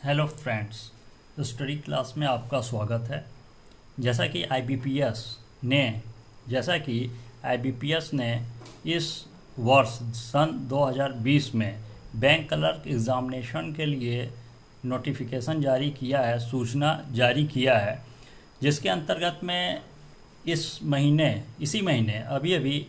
Hello friends, study class में आपका स्वागत है। जैसा कि आईबीपीएस ने इस वर्ष सन 2020 में बैंक क्लर्क एग्ज़ामिनेशन के लिए नोटिफिकेशन जारी किया है, सूचना जारी किया है, जिसके अंतर्गत में इसी महीने अभी अभी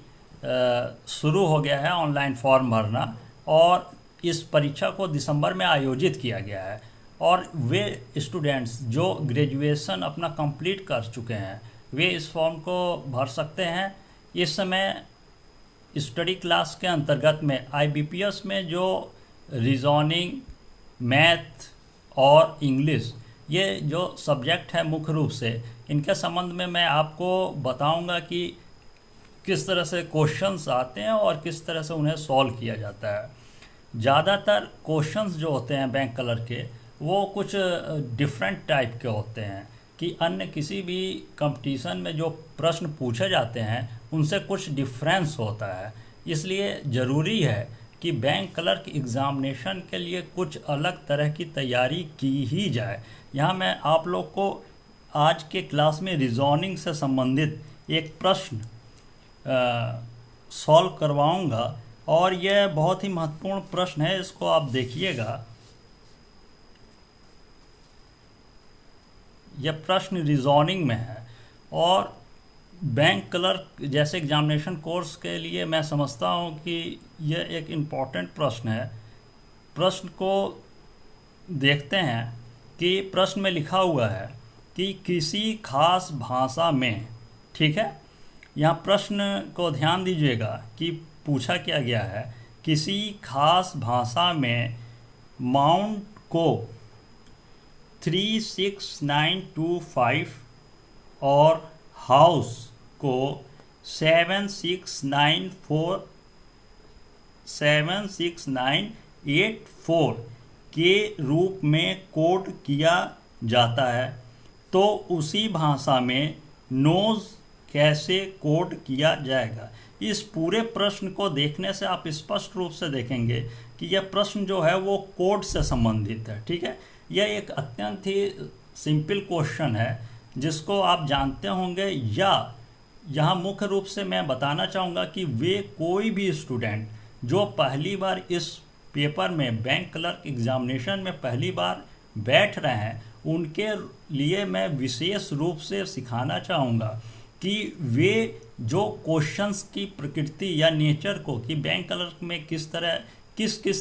शुरू हो गया है ऑनलाइन फॉर्म भरना, और इस परीक्षा को दिसंबर में आयोजित किया गया है। और वे स्टूडेंट्स जो ग्रेजुएशन अपना कंप्लीट कर चुके हैं वे इस फॉर्म को भर सकते हैं। इस समय स्टडी क्लास के अंतर्गत में आईबीपीएस में जो रीजनिंग, मैथ और इंग्लिश, ये जो सब्जेक्ट है मुख्य रूप से, इनके संबंध में मैं आपको बताऊंगा कि किस तरह से क्वेश्चंस आते हैं और किस तरह से उन्हें सॉल्व किया जाता है। ज़्यादातर क्वेश्चंस जो होते हैं बैंक क्लर्क के, वो कुछ डिफरेंट टाइप के होते हैं कि अन्य किसी भी कंपटीशन में जो प्रश्न पूछे जाते हैं उनसे कुछ डिफरेंस होता है। इसलिए ज़रूरी है कि बैंक क्लर्क एग्ज़ामिनेशन के लिए कुछ अलग तरह की तैयारी की ही जाए। यहाँ मैं आप लोग को आज के क्लास में रीजनिंग से संबंधित एक प्रश्न सॉल्व करवाऊंगा, और यह बहुत ही महत्वपूर्ण प्रश्न है। इसको आप देखिएगा, यह प्रश्न रीजनिंग में है और बैंक क्लर्क जैसे एग्जामिनेशन कोर्स के लिए मैं समझता हूँ कि यह एक इम्पॉर्टेंट प्रश्न है। प्रश्न को देखते हैं कि प्रश्न में लिखा हुआ है कि किसी खास भाषा में, ठीक है, यहाँ प्रश्न को ध्यान दीजिएगा कि पूछा क्या गया है। किसी खास भाषा में माउंट को 36925 और हाउस को 76984 के रूप में कोड किया जाता है, तो उसी भाषा में नोज कैसे कोड किया जाएगा। इस पूरे प्रश्न को देखने से आप स्पष्ट रूप से देखेंगे कि यह प्रश्न जो है वो कोड से संबंधित है। ठीक है, यह एक अत्यंत ही सिंपल क्वेश्चन है जिसको आप जानते होंगे, या यहाँ मुख्य रूप से मैं बताना चाहूँगा कि वे कोई भी स्टूडेंट जो पहली बार इस पेपर में बैंक क्लर्क एग्जामिनेशन में पहली बार बैठ रहे हैं, उनके लिए मैं विशेष रूप से सिखाना चाहूँगा कि वे जो क्वेश्चंस की प्रकृति या नेचर को, कि बैंक क्लर्क में किस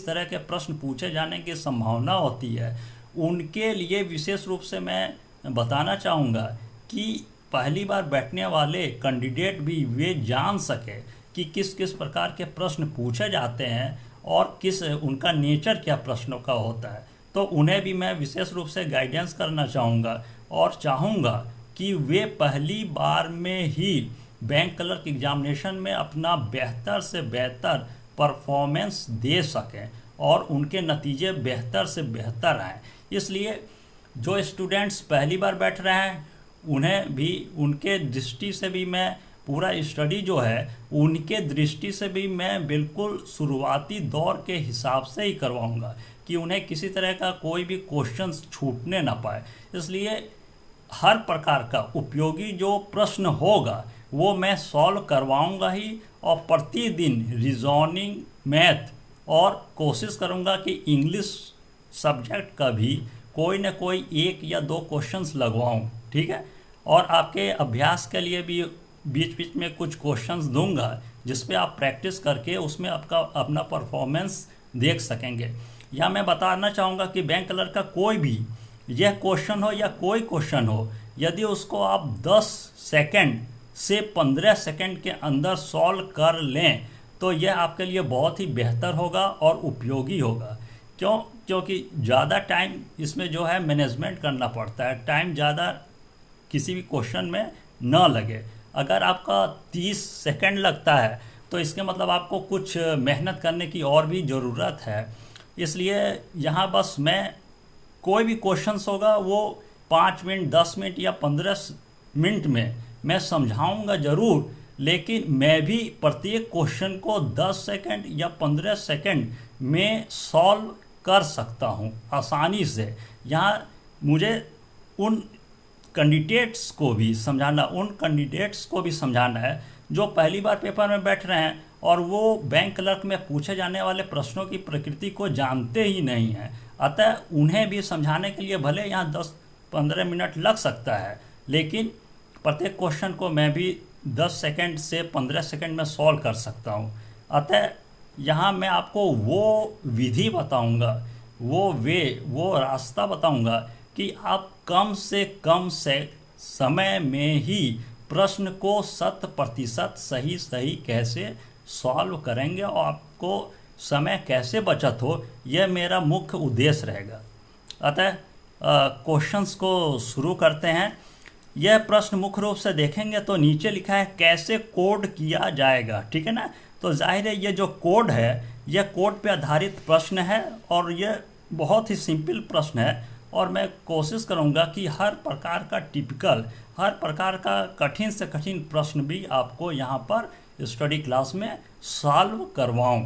तरह के प्रश्न पूछे जाने की संभावना होती है, उनके लिए विशेष रूप से मैं बताना चाहूँगा कि पहली बार बैठने वाले कैंडिडेट भी वे जान सके कि किस किस प्रकार के प्रश्न पूछे जाते हैं और किस उनका नेचर क्या प्रश्नों का होता है। तो उन्हें भी मैं विशेष रूप से गाइडेंस करना चाहूँगा और चाहूँगा कि वे पहली बार में ही बैंक क्लर्क एग्जामिनेशन में अपना बेहतर से बेहतर परफॉर्मेंस दे सकें और उनके नतीजे बेहतर से बेहतर आएँ। इसलिए जो स्टूडेंट्स पहली बार बैठ रहे हैं उन्हें भी, उनके दृष्टि से भी मैं पूरा स्टडी जो है उनके दृष्टि से भी मैं बिल्कुल शुरुआती दौर के हिसाब से ही करवाऊंगा कि उन्हें किसी तरह का कोई भी क्वेश्चन छूटने ना पाए। इसलिए हर प्रकार का उपयोगी जो प्रश्न होगा वो मैं सॉल्व करवाऊंगा ही, और प्रतिदिन रीजनिंग, मैथ और कोशिश करूंगा कि इंग्लिश सब्जेक्ट का भी कोई ना कोई एक या दो क्वेश्चंस लगवाऊं। ठीक है, और आपके अभ्यास के लिए भी बीच बीच में कुछ क्वेश्चंस दूंगा जिस पे आप प्रैक्टिस करके उसमें आपका अपना परफॉर्मेंस देख सकेंगे। या मैं बताना चाहूँगा कि बैंक क्लर्क का कोई भी यह क्वेश्चन हो या कोई क्वेश्चन हो, यदि उसको आप 10 सेकंड से 15 सेकंड के अंदर सॉल्व कर लें तो यह आपके लिए बहुत ही बेहतर होगा और उपयोगी होगा। क्योंकि ज़्यादा टाइम इसमें जो है मैनेजमेंट करना पड़ता है, टाइम ज़्यादा किसी भी क्वेश्चन में न लगे। अगर आपका 30 सेकंड लगता है तो इसके मतलब आपको कुछ मेहनत करने की और भी ज़रूरत है। इसलिए यहाँ बस मैं कोई भी क्वेश्चंस होगा वो 5 मिनट, 10 मिनट या 15 मिनट में मैं समझाऊंगा ज़रूर, लेकिन मैं भी प्रत्येक क्वेश्चन को 10 सेकंड या 15 सेकंड में सॉल्व कर सकता हूँ आसानी से। यहाँ मुझे उन कैंडिडेट्स को भी समझाना है जो पहली बार पेपर में बैठ रहे हैं और वो बैंक क्लर्क में पूछे जाने वाले प्रश्नों की प्रकृति को जानते ही नहीं हैं। अतः उन्हें भी समझाने के लिए भले यहाँ 10-15 मिनट लग सकता है, लेकिन प्रत्येक क्वेश्चन को मैं भी 10 सेकंड से 15 सेकंड में सॉल्व कर सकता हूँ। अतः यहाँ मैं आपको वो विधि बताऊँगा, वो रास्ता बताऊँगा कि आप कम से समय में ही प्रश्न को 100% सही कैसे सॉल्व करेंगे और आपको समय कैसे बचत हो, यह मेरा मुख्य उद्देश्य रहेगा। अतः क्वेश्चंस को शुरू करते हैं। यह प्रश्न मुख्य रूप से देखेंगे तो नीचे लिखा है कैसे कोड किया जाएगा, ठीक है ना। तो जाहिर है ये जो कोड है यह कोड पे आधारित प्रश्न है और यह बहुत ही सिंपल प्रश्न है और मैं कोशिश करूंगा कि हर प्रकार का कठिन से कठिन प्रश्न भी आपको यहाँ पर स्टडी क्लास में सॉल्व करवाऊं।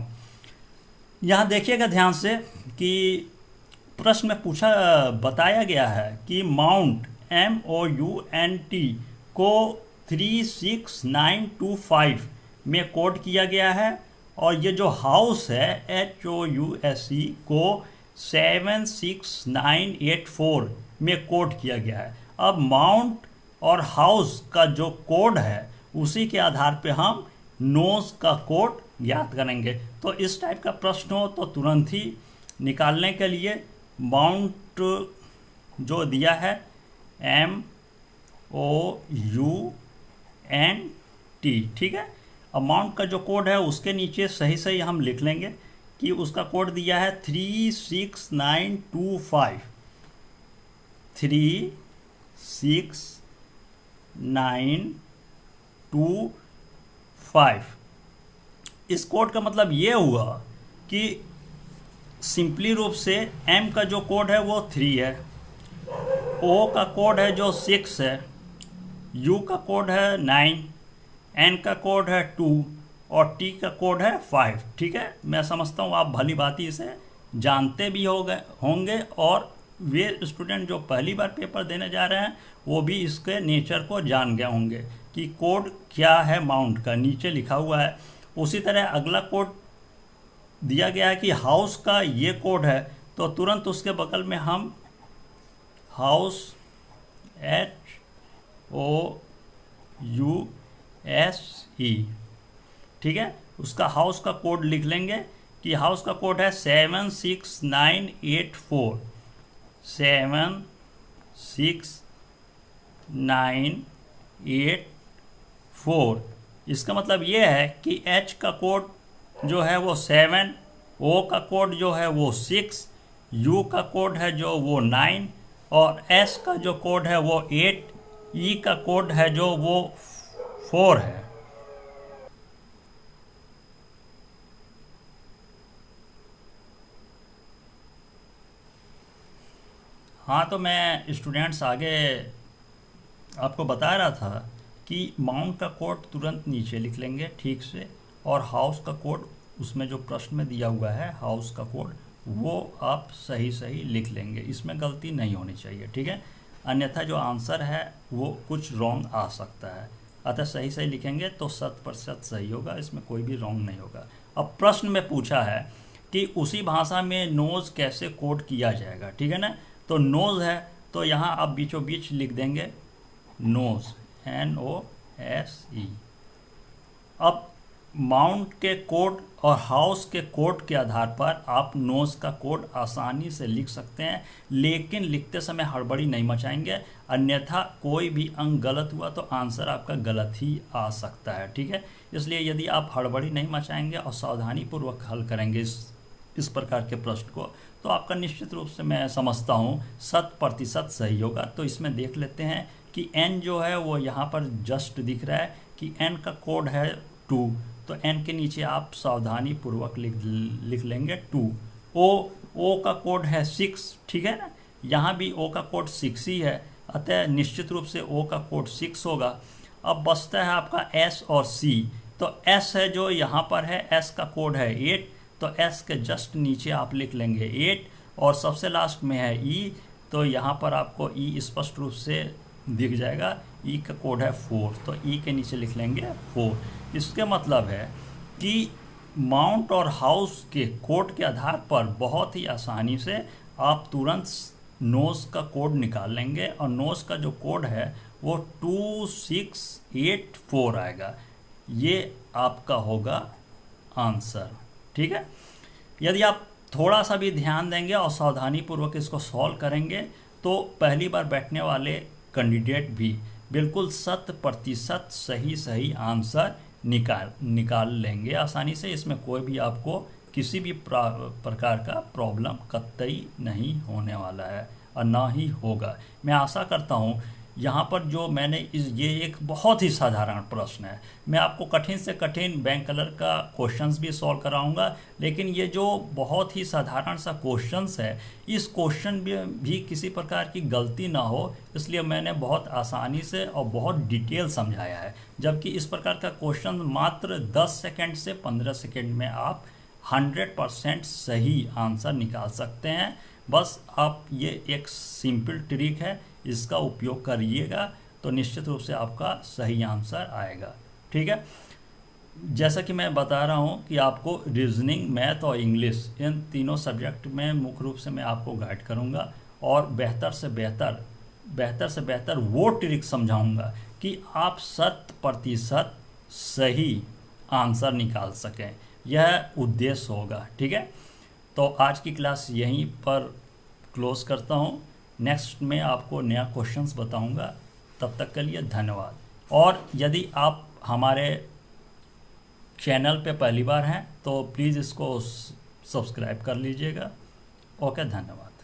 यहाँ देखिएगा ध्यान से कि प्रश्न में बताया गया है कि माउंट MOUNT को 36925 में कोड किया गया है और ये जो हाउस है HOUSE को 76984 में कोड किया गया है। अब माउंट और हाउस का जो कोड है उसी के आधार पे हम नोज का कोड ज्ञात करेंगे। तो इस टाइप का प्रश्न हो तो तुरंत ही निकालने के लिए माउंट जो दिया है MOUNT, ठीक है। अमाउंट का जो कोड है उसके नीचे सही हम लिख लेंगे कि उसका कोड दिया है 36925। 36925। इस कोड का मतलब ये हुआ कि सिंपली रूप से M का जो कोड है वो 3 है, O का कोड है जो 6 है, U का कोड है 9, N का कोड है 2 और T का कोड है 5, ठीक है। मैं समझता हूँ आप भली भांति इसे जानते भी होंगे और वे स्टूडेंट जो पहली बार पेपर देने जा रहे हैं वो भी इसके नेचर को जान गए होंगे कि कोड क्या है माउंट का, नीचे लिखा हुआ है। उसी तरह अगला कोड दिया गया है कि हाउस का ये कोड है, तो तुरंत उसके बगल में हम हाउस HOUSE, ठीक है, उसका हाउस का कोड लिख लेंगे कि हाउस का कोड है 76984। 76984। इसका मतलब ये है कि H का कोड जो है वो 7, O का कोड जो है वो 6, U का कोड है जो वो 9 और S का जो कोड है वो 8, E का कोड है जो वो 4 है। हाँ, तो मैं स्टूडेंट्स आगे आपको बता रहा था कि माउंट का कोड तुरंत नीचे लिख लेंगे ठीक से और हाउस का कोड उसमें जो प्रश्न में दिया हुआ है हाउस का कोड वो आप सही लिख लेंगे, इसमें गलती नहीं होनी चाहिए, ठीक है। अन्यथा जो आंसर है वो कुछ रॉन्ग आ सकता है, अतः सही लिखेंगे तो 100% सही होगा, इसमें कोई भी रॉन्ग नहीं होगा। अब प्रश्न में पूछा है कि उसी भाषा में नोज कैसे कोड किया जाएगा, ठीक है ना। तो नोज है तो यहाँ आप बीचों बीच लिख देंगे नोज, NOSE। अब माउंट के कोड और हाउस के कोड के आधार पर आप नोज का कोड आसानी से लिख सकते हैं, लेकिन लिखते समय हड़बड़ी नहीं मचाएंगे, अन्यथा कोई भी अंक गलत हुआ तो आंसर आपका गलत ही आ सकता है, ठीक है। इसलिए यदि आप हड़बड़ी नहीं मचाएंगे और सावधानीपूर्वक हल करेंगे इस प्रकार के प्रश्न को तो आपका निश्चित रूप से मैं समझता हूँ 100% सही होगा। तो इसमें देख लेते हैं कि N जो है वो यहाँ पर जस्ट दिख रहा है कि N का कोड है 2, तो N के नीचे आप सावधानी पूर्वक लिख लेंगे 2। O का कोड है 6, ठीक है ना, यहाँ भी O का कोड 6 ही है, अतः निश्चित रूप से O का कोड 6 होगा। अब बचता है आपका S और C, तो S है जो यहाँ पर है, S का कोड है 8, तो एस के जस्ट नीचे आप लिख लेंगे 8 और सबसे लास्ट में है ई, तो यहाँ पर आपको ई स्पष्ट रूप से दिख जाएगा। ई का कोड है 4, तो ई के नीचे लिख लेंगे 4। इसके मतलब है कि माउंट और हाउस के कोड के आधार पर बहुत ही आसानी से आप तुरंत नोज का कोड निकाल लेंगे, और नोज का जो कोड है वो 2684 आएगा। ये आपका होगा आंसर। ठीक है, यदि आप थोड़ा सा भी ध्यान देंगे और सावधानी पूर्वक इसको सॉल्व करेंगे तो पहली बार बैठने वाले कैंडिडेट भी बिल्कुल 100% सही आंसर निकाल लेंगे आसानी से। इसमें कोई भी आपको किसी भी प्रकार का प्रॉब्लम कतई नहीं होने वाला है और ना ही होगा। मैं आशा करता हूँ यहाँ पर जो मैंने ये एक बहुत ही साधारण प्रश्न है, मैं आपको कठिन से कठिन बैंक कलर का क्वेश्चंस भी सॉल्व कराऊंगा, लेकिन ये जो बहुत ही साधारण सा क्वेश्चंस है, इस क्वेश्चन भी किसी प्रकार की गलती ना हो, इसलिए मैंने बहुत आसानी से और बहुत डिटेल समझाया है। जबकि इस प्रकार का क्वेश्चन मात्र 10 सेकेंड से 15 सेकेंड में आप 100% सही आंसर निकाल सकते हैं। बस आप ये एक सिंपल ट्रिक है, इसका उपयोग करिएगा तो निश्चित रूप से आपका सही आंसर आएगा। ठीक है, जैसा कि मैं बता रहा हूँ कि आपको रीजनिंग, मैथ और इंग्लिश इन तीनों सब्जेक्ट में मुख्य रूप से मैं आपको गाइड करूँगा और बेहतर से बेहतर वो ट्रिक समझाऊँगा कि आप 100% सही आंसर निकाल सकें, यह उद्देश्य होगा। ठीक है, तो आज की क्लास यहीं पर क्लोज करता हूँ। नेक्स्ट में आपको नया क्वेश्चंस बताऊंगा, तब तक के लिए धन्यवाद। और यदि आप हमारे चैनल पे पहली बार हैं तो प्लीज़ इसको सब्सक्राइब कर लीजिएगा। ओके, धन्यवाद।